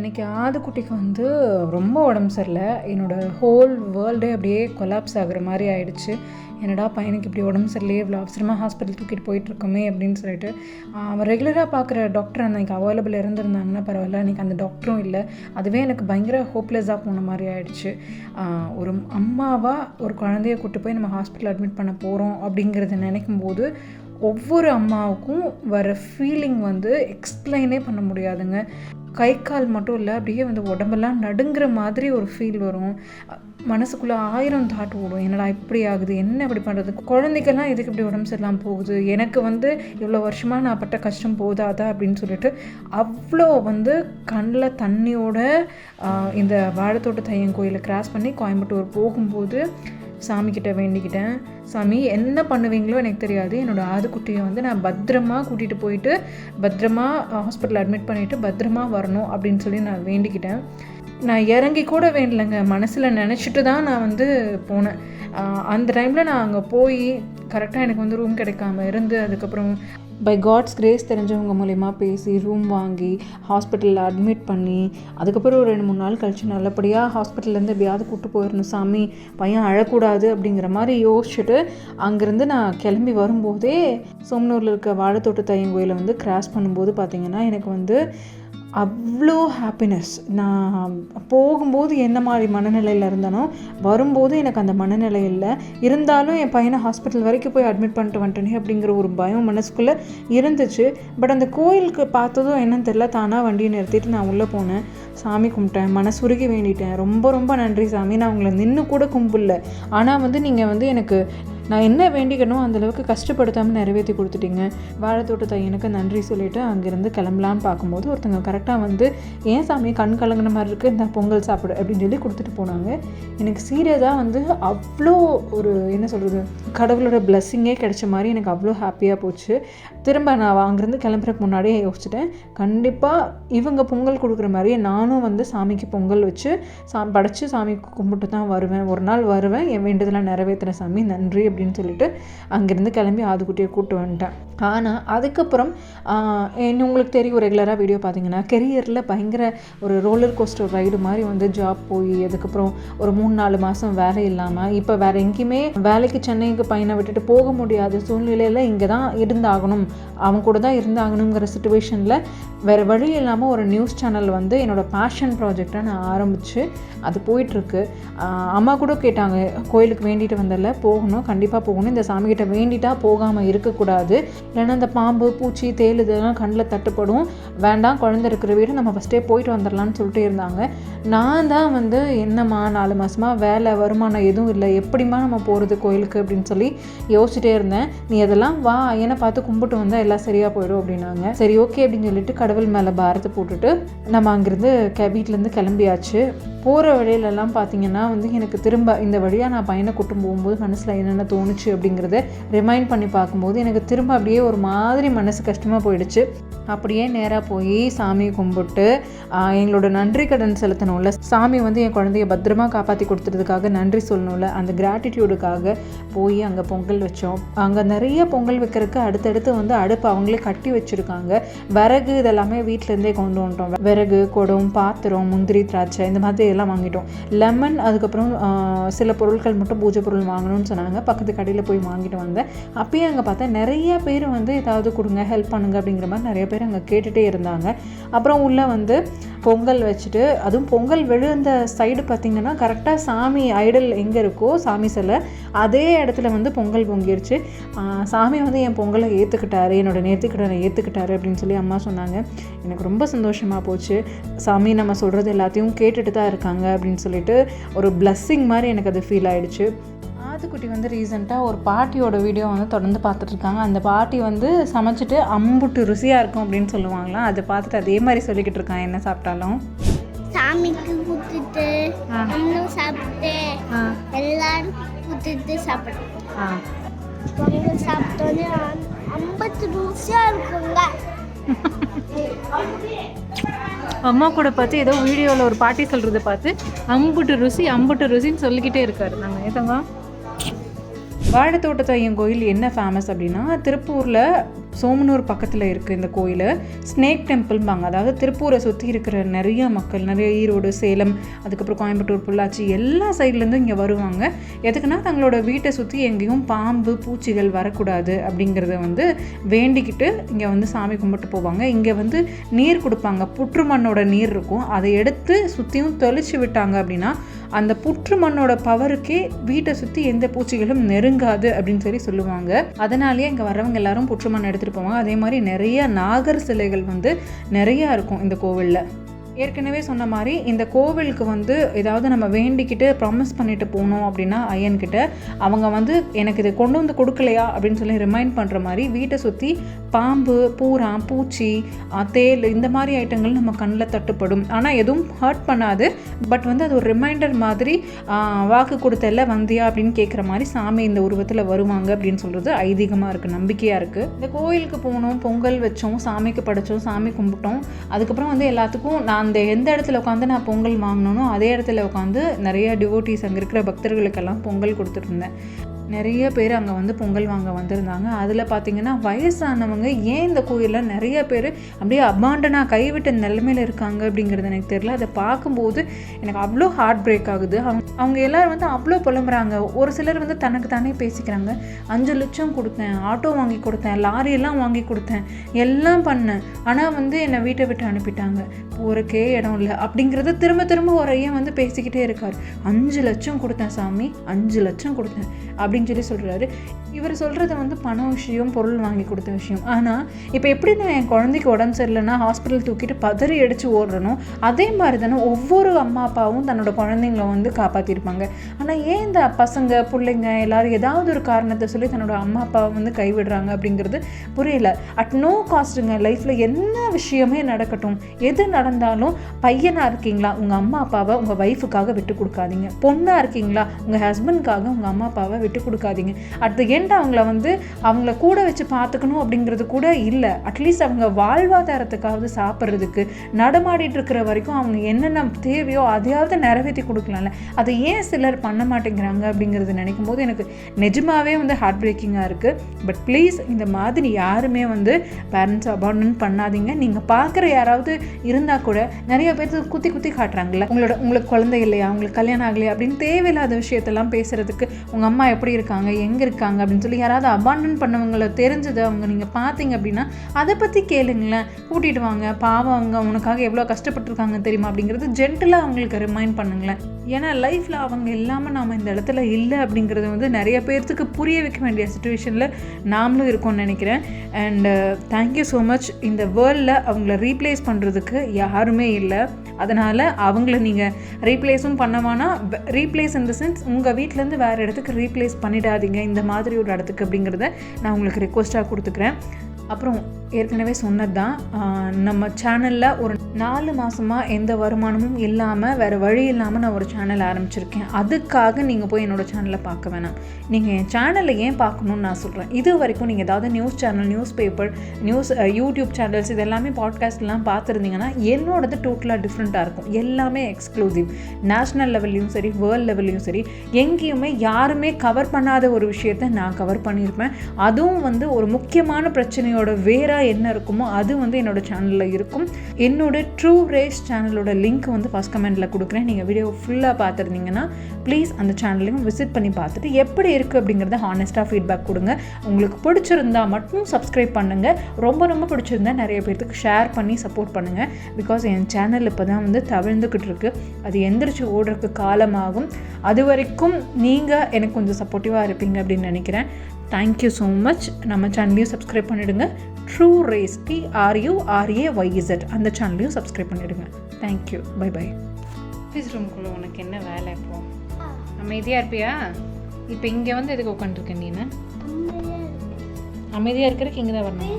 அன்றைக்கி ஆதுக்குட்டிக்கு வந்து ரொம்ப உடம்பு சரியில்லை. என்னோடய ஹோல் வேர்ல்டே அப்படியே கொலாப்ஸ் ஆகுற மாதிரி ஆயிடுச்சு. என்னடா பையனுக்கு இப்படி உடம்பு சரியில்லையே, இவ்வளோ அவசரமாக ஹாஸ்பிட்டல் தூக்கிட்டு போயிட்டுருக்கோமே அப்படின்னு சொல்லிட்டு அவன் ரெகுலராக பார்க்குற டாக்டர் அன்றைக்கி அவைலபிள் இருந்திருந்தாங்கன்னா பரவாயில்ல. அன்றைக்கி அந்த டாக்டரும் இல்லை. அதுவே எனக்கு பயங்கர ஹோப்லெஸ்ஸாக போன மாதிரி ஆயிடுச்சு. ஒரு அம்மாவாக ஒரு குழந்தைய கூப்பிட்டு போய் நம்ம ஹாஸ்பிட்டல் அட்மிட் பண்ண போகிறோம் அப்படிங்கிறத நினைக்கும் போது ஒவ்வொரு அம்மாவுக்கும் வர ஃபீலிங் வந்து எக்ஸ்பிளைனே பண்ண முடியாதுங்க. கை கால் மட்டும் இல்லை, அப்படியே வந்து உடம்பெல்லாம் நடுங்கிற மாதிரி ஒரு ஃபீல் வரும். மனசுக்குள்ளே 1000 தாட் ஓடும். என்னடா இப்படி ஆகுது, என்ன இப்படி பண்ணுறது, குழந்தைக்கெல்லாம் எதுக்கு இப்படி உடம்பு சரியில்லாமல் போகுது, எனக்கு வந்து இவ்வளோ வருஷமாக நான் பட்ட கஷ்டம் போதாதா அப்படின்னு சொல்லிட்டு அவ்வளோ வந்து கண்ணில் தண்ணியோட இந்த வாழைத்தோட்ட தையன் கோயிலை கிராஸ் பண்ணி கோயம்புத்தூர் போகும்போது சாமிக்கிட்ட வேண்டிக்கிட்டேன். சாமி என்ன பண்ணுவீங்களோ எனக்கு தெரியாது, என்னோடய ஆதுக்குட்டியை வந்து நான் பத்திரமா கூட்டிகிட்டு போயிட்டு பத்திரமா ஹாஸ்பிட்டல் அட்மிட் பண்ணிவிட்டு பத்திரமா வரணும் அப்படின்னு சொல்லி நான் வேண்டிக்கிட்டேன். நான் இறங்கி கூட வேண்டலைங்க, மனசில் நினச்சிட்டு தான் நான் வந்து போனேன். அந்த டைமில் நான் அங்கே போய் கரெக்டாக எனக்கு வந்து ரூம் கிடைக்காம இருந்து அதுக்கப்புறம் பை காட்ஸ் கிரேஸ் தெரிஞ்சவங்க மூலயமா பேசி ரூம் வாங்கி ஹாஸ்பிட்டலில் அட்மிட் பண்ணி அதுக்கப்புறம் ஒரு 2-3 நாள் கழிச்சு நல்லபடியாக ஹாஸ்பிட்டல்லேருந்து எப்படியாவது கூப்பிட்டு போயிடணும், சாமி பையன் அழக்கூடாது அப்படிங்கிற மாதிரி யோசிச்சுட்டு அங்கேருந்து நான் கிளம்பி வரும்போதே சோமனூரில் இருக்க வாழைத்தோட்ட தையன் கோயிலை வந்து கிராஸ் பண்ணும்போது பார்த்திங்கன்னா எனக்கு வந்து அவ்வளோ ஹாப்பினஸ். நான் போகும்போது என்ன மாதிரி மனநிலையில் இருந்தனோ வரும்போது எனக்கு அந்த மனநிலை இல்லை. இருந்தாலும் என் பையனை ஹாஸ்பிட்டல் வரைக்கும் போய் அட்மிட் பண்ணிட்டு வந்துட்டேனே அப்படிங்கிற ஒரு பயம் மனசுக்குள்ளே இருந்துச்சு. பட் அந்த கோயிலுக்கு பார்த்ததும் என்னன்னு தெரியல, தானாக வண்டியை நிறுத்திட்டு நான் உள்ளே போனேன், சாமி கும்பிட்டேன், மனசுருகி வேண்டிட்டேன். ரொம்ப ரொம்ப நன்றி சாமி, நான் உங்களை நின்று கூட கும்பிடல, ஆனால் வந்து நீங்கள் வந்து எனக்கு நான் என்ன வேண்டிக்கணும் அந்தளவுக்கு கஷ்டப்படுத்தாமல் நிறைவேற்றி கொடுத்துட்டீங்க. வாழைத்தோட்ட தையனுக்கு நன்றி சொல்லிவிட்டு அங்கேருந்து கிளம்பலான்னு பார்க்கும்போது ஒருத்தங்க கரெக்டாக வந்து ஏன் சாமி கண் கலங்கின மாதிரி இருக்குது, இந்த பொங்கல் சாப்பிடு அப்படின்னு சொல்லி கொடுத்துட்டு போனாங்க. எனக்கு சீரியஸாக வந்து அவ்வளோ ஒரு என்ன சொல்கிறது, கடவுளோட பிளஸ்ஸிங்கே கிடைச்ச மாதிரி எனக்கு அவ்வளோ ஹாப்பியாக போச்சு. திரும்ப நான் அங்கேருந்து கிளம்புறதுக்கு முன்னாடியே யோசிச்சிட்டேன், கண்டிப்பாக இவங்க பொங்கல் கொடுக்குற மாதிரியே நானும் வந்து சாமிக்கு பொங்கல் வச்சு படைச்சி சாமிக்கு கும்பிட்டு தான் வருவேன், ஒரு நாள் வருவேன், என் வேண்டுதலாம் நிறைவேற்றுற சாமி நன்றி அப்படின்னு சொல்லிட்டு அங்கேருந்து கிளம்பி ஆதுக்குட்டியை கூப்பிட்டு வந்துட்டேன். ஆனால் அதுக்கப்புறம் உங்களுக்கு தெரியும், ரெகுலராக வீடியோ பார்த்தீங்கன்னா கெரியரில் பயங்கர ஒரு ரோலர் கோஸ்டர் ரைடு மாதிரி வந்து ஜாப் போய் அதுக்கப்புறம் ஒரு 3-4 மாதம் வேலை இல்லாமல் இப்போ வேறு எங்கேயுமே வேலைக்கு சென்னைக்கு பையனை விட்டுட்டு போக முடியாத சூழ்நிலையில் இங்கே தான் இருந்தாகணும், அவங்க கூட தான் இருந்தாகணுங்கிற சுச்சுவேஷனில் வேறு வழி இல்லாமல் ஒரு நியூஸ் சேனல் வந்து என்னோடய பேஷன் ப்ராஜெக்டை நான் ஆரம்பித்து அது போயிட்டுருக்கு. அம்மா கூட கேட்டாங்க, கோயிலுக்கு வேண்டிட்டு வந்ததில்ல, போகணும், கண்டிப்பாக போகணும், இந்த சாமிகிட்ட வேண்டிட்டா போகாமல் இருக்கக்கூடாது, இல்லைன்னா இந்த பாம்பு பூச்சி தேல் இதெல்லாம் கண்ணில் தட்டுப்படும், வேண்டாம், குழந்தை இருக்கிற வீடு நம்ம ஃபஸ்ட்டே போயிட்டு வந்துடலான்னு சொல்லிட்டு இருந்தாங்க. நான் தான் வந்து என்னம்மா 4 மாதமாக வேலை வருமானம் எதுவும் இல்லை, எப்படிமா நம்ம போகிறது கோயிலுக்கு அப்படின்னு சொல்லி யோசிச்சுட்டே இருந்தேன். நீ அதெல்லாம் வா, ஐயனை பார்த்து கும்பிட்டு வந்தால் எல்லாம் சரியாக போயிடும் அப்படின்னாங்க. சரி ஓகே அப்படின்னு சொல்லிட்டு கடவுள் மேலே பாரத்தை போட்டுட்டு நம்ம அங்கேருந்து வீட்டிலேருந்து கிளம்பியாச்சு. போகிற வழியிலெல்லாம் பார்த்திங்கன்னா வந்து எனக்கு திரும்ப இந்த வழியாக நான் பையனை கூட்டும் போகும்போது மனசில் என்னென்ன தோணுச்சு அப்படிங்கிறத ரிமைண்ட் பண்ணி பார்க்கும்போது எனக்கு திரும்ப அப்படியே ஒரு மாதிரி மனசு கஷ்டமாக போயிடுச்சு. அப்படியே நேராக போய் சாமியை கும்பிட்டு எங்களோட நன்றி கடன் செலுத்தணும்ல, சாமி வந்து என் குழந்தைய பத்திரமா காப்பாற்றி கொடுத்துறதுக்காக நன்றி சொல்லணும்ல, அந்த கிராட்டிடியூடுக்காக போய் அங்கே பொங்கல் வச்சோம். அங்கே நிறைய பொங்கல் வைக்கிறதுக்கு அடுத்தடுத்து வந்து அடுப்பு அவங்களே கட்டி வச்சுருக்காங்க. விறகு இதெல்லாமே வீட்டிலேருந்தே கொண்டு வந்துட்டோம். விறகு, குடம், பாத்திரம், முந்திரி, திராட்சை இந்த மாதிரி எல்லாம் வாங்கிட்டோம். லெமன், அதுக்கப்புறம் சில பொருட்கள் மட்டும் பூஜை பொருள் வாங்கணும்னு சொன்னாங்க. பக்கத்து கடையில் போய் வாங்கிட்டு வந்தேன். அப்பயே அங்கே பார்த்தா நிறைய பேர் வந்து ஏதாவது கொடுங்க, ஹெல்ப் பண்ணுங்க அப்படிங்கிற மாதிரி நிறைய பேர் அங்கே கேட்டுகிட்டே இருந்தாங்க. அப்புறம் உள்ளே வந்து பொங்கல் வச்சுட்டு, அதுவும் பொங்கல் விழுந்த சைடு பார்த்திங்கன்னா கரெக்டாக சாமி ஐடல் எங்கே இருக்கோ சாமி சிலை அதே இடத்துல வந்து பொங்கல் பொங்கிடுச்சு. சாமி வந்து என் பொங்கலை ஏற்றுக்கிட்டாரு, என்னோடய நேர்த்திக்கடனை ஏற்றுக்கிட்டாரு அப்படின்னு சொல்லி அம்மா சொன்னாங்க. எனக்கு ரொம்ப சந்தோஷமாக போச்சு. சாமி நம்ம சொல்கிறது எல்லாத்தையும் கேட்டுட்டு தான் இருக்காங்க அப்படின்னு சொல்லிட்டு ஒரு பிளஸ்ஸிங் மாதிரி எனக்கு அது ஃபீல் ஆகிடுச்சு. ஆதுக்குட்டி வந்து ரீசெண்டாக ஒரு பாட்டியோட வீடியோ வந்து தொடர்ந்து பார்த்துட்ருக்காங்க. அந்த பாட்டி வந்து சமைச்சிட்டு அம்புட்டு ருசியாக இருக்கும் அப்படின்னு சொல்லுவாங்களாம். அதை பார்த்துட்டு அதே மாதிரி சொல்லிக்கிட்டு இருக்கான், என்ன சாப்பிட்டாலும் சாமிக்கு கொடுத்துட்டு சாப்பிட்டு எல்லாரும் கொடுத்துட்டு சாப்பிட்டேன். பொங்கல் சாப்பிட்டோன்னே அம்புட்டு ருசியாக இருக்குங்க. அம்மா கூட பார்த்து ஏதோ வீடியோவில் ஒரு பாட்டி சொல்கிறத பார்த்து அம்புட்டு ருசின்னு சொல்லிக்கிட்டே இருக்காரு. நாங்கள் ஏதங்க வாழைத்தோட்ட தையன் கோயில் என்ன ஃபேமஸ் அப்படின்னா, திருப்பூரில் சோமனூர் பக்கத்தில் இருக்குது இந்த கோயில். ஸ்னேக் டெம்பிள்பாங்க. அதாவது திருப்பூரை சுற்றி இருக்கிற நிறைய மக்கள், நிறைய ஈரோடு, சேலம், அதுக்கப்புறம் கோயம்புத்தூர், பொள்ளாச்சி எல்லா சைட்லேருந்தும் இங்கே வருவாங்க. எதுக்குன்னா தங்களோட வீட்டை சுற்றி எங்கேயும் பாம்பு பூச்சிகள் வரக்கூடாது அப்படிங்கிறத வந்து வேண்டிக்கிட்டு இங்கே வந்து சாமி கும்பிட்டு போவாங்க. இங்கே வந்து நீர் கொடுப்பாங்க. புற்று மண்ணோட நீர் இருக்கும். அதை எடுத்து சுற்றியும் தெளிச்சு விட்டாங்க அப்படின்னா அந்த புற்று மண்ணோட பவருக்கே வீட்டை சுற்றி எந்த பூச்சிகளும் நெருங்காது அப்படின்னு சொல்லுவாங்க. அதனாலேயே இங்கே வரவங்க எல்லாரும் புற்று மண் எடுத்துகிட்டு போவாங்க. அதே மாதிரி நிறைய நாகர் சிலைகள் வந்து நிறையா இருக்கும் இந்த கோவிலில். ஏற்கனவே சொன்ன மாதிரி இந்த கோவிலுக்கு வந்து ஏதாவது நம்ம வேண்டிக்கிட்டு ப்ராமிஸ் பண்ணிட்டு போனோம் அப்படின்னா ஐயன்கிட்ட அவங்க வந்து எனக்கு இது கொண்டு வந்து கொடுக்கலையா அப்படின்னு சொல்லி ரிமைண்ட் பண்ணுற மாதிரி வீட்டை சுற்றி பாம்பு, பூரா, பூச்சி, தேல் இந்த மாதிரி ஐட்டங்கள் நம்ம கண்ணில் தட்டுப்படும். ஆனால் எதுவும் ஹர்ட் பண்ணாது. பட் வந்து அது ஒரு ரிமைண்டர் மாதிரி வாக்கு கொடுத்தல வந்தியா அப்படின்னு கேட்குற மாதிரி சாமி இந்த உருவத்தில் வருவாங்க அப்படின்னு சொல்கிறது ஐதீகமாக இருக்குது, நம்பிக்கையாக இருக்குது. இந்த கோயிலுக்கு போனோம், பொங்கல் வச்சோம், சாமிக்கு படைச்சோம், சாமி கும்பிட்டோம். அதுக்கப்புறம் வந்து எல்லாத்துக்கும் நான் அந்த எந்த இடத்துல உட்காந்து நான் பொங்கல் வாங்கினோனோ அதே இடத்துல உட்காந்து நிறைய டிவோட்டிஸ் அங்கே இருக்கிற பக்தர்களுக்கெல்லாம் பொங்கல் கொடுத்துட்ருந்தேன். நிறைய பேர் அங்கே வந்து பொங்கல் வாங்க வந்திருந்தாங்க. அதில் பார்த்திங்கன்னா வயசானவங்க ஏன் இந்த கோயிலில் நிறைய பேர் அப்படியே அபாண்டனாக கைவிட்ட நிலைமையில் இருக்காங்க அப்படிங்கிறது எனக்கு தெரியல. அதை பார்க்கும்போது எனக்கு அவ்வளோ ஹார்ட் பிரேக் ஆகுது. அவங்க எல்லோரும் வந்து அவ்வளோ புலம்புறாங்க. ஒரு சிலர் வந்து தனக்கு தானே பேசிக்கிறாங்க. 5 லட்சம் கொடுத்தேன், ஆட்டோ வாங்கி கொடுத்தேன், லாரியெல்லாம் வாங்கி கொடுத்தேன், எல்லாம் பண்ணேன், ஆனால் வந்து என்னை வீட்டை விட்டு அனுப்பிட்டாங்க, போகிறக்கே இடம் இல்லை அப்படிங்கிறத திரும்ப திரும்ப ஒரு ஐயன் வந்து பேசிக்கிட்டே இருக்கார். 5 லட்சம் கொடுத்தேன் சாமி, 5 லட்சம் கொடுத்தேன் அப்படின்னு சொல்கிறாரு. இவர் சொல்கிறது வந்து பண விஷயம், பொருள் வாங்கி கொடுத்த விஷயம். ஆனால் இப்போ எப்படி நான் என் குழந்தைக்கு உடம்பு சரியில்லைன்னா ஹாஸ்பிட்டல் தூக்கிட்டு பதறி அடித்து ஓடுறனோ அதே மாதிரி தானே ஒவ்வொரு அம்மா அப்பாவும் தன்னோட குழந்தைங்கள வந்து காப்பாற்றிருப்பாங்க. ஆனால் ஏன் இந்த பசங்க பிள்ளைங்க எல்லாரும் ஏதாவது ஒரு காரணத்தை சொல்லி தன்னோட அம்மா அப்பாவை வந்து கைவிடுறாங்க அப்படிங்கிறது புரியல. அட் நோ காஸ்ட்டுங்க, லைஃப்பில் என்ன விஷயமே நடக்கட்டும், எது நடந்தாலும் பையனாக இருக்கீங்களா உங்கள் அம்மா அப்பாவை உங்கள் ஒய்ஃபுக்காக விட்டு கொடுக்காதீங்க. பொண்ணாக இருக்கீங்களா உங்கள் ஹஸ்பண்ட்காக உங்கள் அம்மா அப்பாவை விட்டு கொடுக்காதீங்க. அட் த எண்ட் அவங்கள கூட வச்சு பார்த்துக்கணும் அப்படிங்கிறது கூட இல்லை. அட்லீஸ்ட் அவங்க வாழ்வாதாரத்துக்காவது சாப்பிட்றதுக்கு நடமாடிட்டு இருக்கிற வரைக்கும் அவங்க என்னென்ன தேவையோ அதையாவது நிறைவேற்றி கொடுக்கலாம்ல. அதை ஏன் சிலர் பண்ண மாட்டேங்கிறாங்க அப்படிங்கிறது நினைக்கும் போது எனக்கு நிஜமாகவே வந்து ஹார்ட் பிரேக்கிங்காக இருக்குது. பட் ப்ளீஸ் இந்த மாதிரி யாருமே வந்து பேரண்ட்ஸ் அபாண்டன் பண்ணாதீங்க. நீங்கள் பார்க்குற யாராவது இருந்தால் கூட நிறைய பேர் குத்தி குத்தி காட்டுறாங்களே, உங்களுக்கு குழந்தை இல்லையா, உங்களுக்கு கல்யாணம் ஆகலையா அப்படின்னு தேவையில்லாத விஷயத்தெல்லாம் பேசுகிறதுக்கு உங்கள் அம்மா எப்படி இருக்காங்க, எங்கே இருக்காங்க அப்படின்னு சொல்லி யாராவது அபாண்டன் பண்ணவங்களை தெரிஞ்சது அவங்க நீங்கள் பார்த்தீங்க அப்படின்னா அதை பற்றி கேளுங்களேன். கூட்டிகிட்டு வாங்க, பாவம் அவங்க உனக்காக எவ்வளோ கஷ்டப்பட்டுருக்காங்க தெரியுமா அப்படிங்கிறது ஜென்டலாக அவங்களுக்கு ரிமைண்ட் பண்ணுங்களேன். ஏன்னா லைஃப்பில் அவங்க இல்லாமல் நாம் இந்த இடத்துல இல்லை அப்படிங்கிறது வந்து நிறைய பேர்த்துக்கு புரிய வைக்க வேண்டிய சுச்சுவேஷனில் நாமளும் இருக்கோம்னு நினைக்கிறேன். And thank you so much. இந்த வேர்ல்டில் அவங்கள ரீப்ளேஸ் பண்ணுறதுக்கு யாருமே இல்லை. அதனால் அவங்கள நீங்கள் ரீப்ளேஸும் பண்ணவானா, ரீப்ளேஸ் இன் த சென்ஸ் உங்கள் வீட்டிலேருந்து வேறு இடத்துக்கு ரீப்ளேஸ் பண்ணிடாதீங்க இந்த மாதிரி ஒரு இடத்துக்கு அப்படிங்கிறத நான் உங்களுக்கு ரெக்வஸ்ட்டாக கொடுத்துக்கிறேன். அப்புறம் ஏற்கனவே சொன்னது தான், நம்ம சேனலில் ஒரு 4 மாதமாக எந்த வருமானமும் இல்லாமல் வேறு வழி இல்லாமல் நான் ஒரு சேனல் ஆரம்பிச்சிருக்கேன். அதுக்காக நீங்கள் போய் என்னோடய சேனலை பார்க்க வேணாம். நீங்கள் என் சேனலை ஏன் பார்க்கணுன்னு நான் சொல்கிறேன். இது வரைக்கும் நீங்கள் ஏதாவது news channel, news paper, YouTube channels இது எல்லாமே பாட்காஸ்ட்லாம் பார்த்துருந்தீங்கன்னா என்னோடது டோட்டலாக டிஃப்ரெண்ட்டாக இருக்கும். எல்லாமே எக்ஸ்க்ளூசிவ். நேஷ்னல் லெவல்லையும் சரி, வேர்ல்டு லெவல்லையும் சரி, எங்கேயுமே யாருமே கவர் பண்ணாத ஒரு விஷயத்தை நான் கவர் பண்ணியிருப்பேன். அதுவும் வந்து ஒரு முக்கியமான பிரச்சனையோட வேற என்ன இருக்குமோ அது வந்து என்னோட சேனலில் இருக்கும். என்னோட ட்ரூ ரேஸ் சேனலோட லிங்க் வந்து ஃபஸ்ட் கமெண்ட்டில் கொடுக்குறேன். நீங்கள் வீடியோ ஃபுல்லாக பார்த்துருந்தீங்கன்னா ப்ளீஸ் அந்த சேனலையும் விசிட் பண்ணி பார்த்துட்டு எப்படி இருக்குது அப்படிங்கிறத ஹானஸ்ட்டாக ஃபீட்பேக் கொடுங்க. உங்களுக்கு பிடிச்சிருந்தா மட்டும் சப்ஸ்கிரைப் பண்ணுங்கள். ரொம்ப ரொம்ப பிடிச்சிருந்தா நிறைய பேர்த்துக்கு ஷேர் பண்ணி சப்போர்ட் பண்ணுங்கள். பிகாஸ் என் சேனல் இப்போ தான் வந்து தவிழ்ந்துக்கிட்டு இருக்குது. அது எந்திரிச்சு ஓடுறதுக்கு காலமாகும். அது வரைக்கும் நீங்கள் எனக்கு கொஞ்சம் சப்போர்ட்டிவாக இருப்பீங்க அப்படின்னு நினைக்கிறேன். Thank you so much. நம்ம சேனலையும் சப்ஸ்கிரைப் பண்ணிவிடுங்க. ட்ரூ ரேஸ் TRURAYZ அந்த சேனலையும் சப்ஸ்கிரைப் பண்ணிவிடுங்க. தேங்க்யூ. By by. ஆஃபீஸ் ரூம்குள்ளே உனக்கு என்ன வேலை? இப்போ அமைதியாக இருப்பியா? இப்போ இங்கே வந்து எதுக்கு உட்காந்துருக்க? நீ அமைதியாக இருக்கிறதுக்கு இங்கே தான் வரணும்.